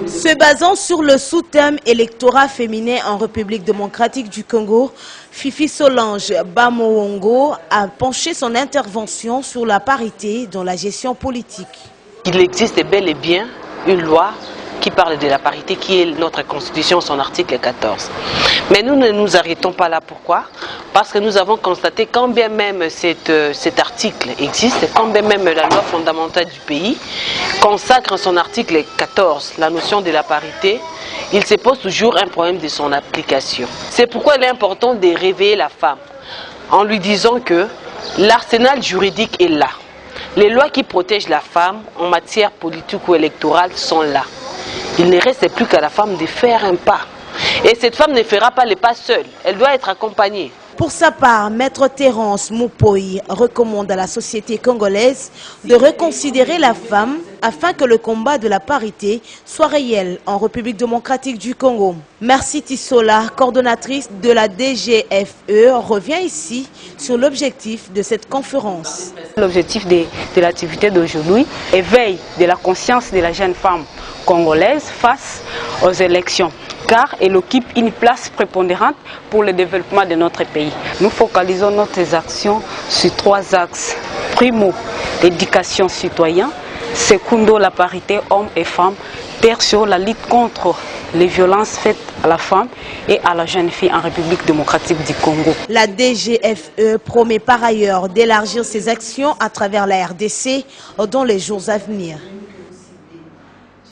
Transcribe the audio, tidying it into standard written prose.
Se basant sur le sous-thème électorat féminin en République démocratique du Congo, Fifi Solange Bamowongo a penché son intervention sur la parité dans la gestion politique. Il existe bel et bien une loi qui parle de la parité, qui est notre constitution, son article 14. Mais nous ne nous arrêtons pas là. Pourquoi? Parce que nous avons constaté, quand bien même cet article existe, quand bien même la loi fondamentale du pays consacre en son article 14 la notion de la parité, il se pose toujours un problème de son application. C'est pourquoi il est important de réveiller la femme en lui disant que l'arsenal juridique est là. Les lois qui protègent la femme en matière politique ou électorale sont là. Il ne reste plus qu'à la femme de faire un pas. Et cette femme ne fera pas le pas seule, elle doit être accompagnée. Pour sa part, Maître Terence Moupoy recommande à la société congolaise de reconsidérer la femme afin que le combat de la parité soit réel en République démocratique du Congo. Merci Tissola, coordonnatrice de la DGFE, revient ici sur l'objectif de cette conférence. L'objectif de l'activité d'aujourd'hui est éveil de la conscience de la jeune femme congolaise face aux élections, car elle occupe une place prépondérante pour le développement de notre pays. Nous focalisons nos actions sur 3 axes. Primo, l'éducation citoyenne. Secundo, la parité hommes et femmes. Tertio, la lutte contre les violences faites à la femme et à la jeune fille en République démocratique du Congo. La DGFE promet par ailleurs d'élargir ses actions à travers la RDC dans les jours à venir.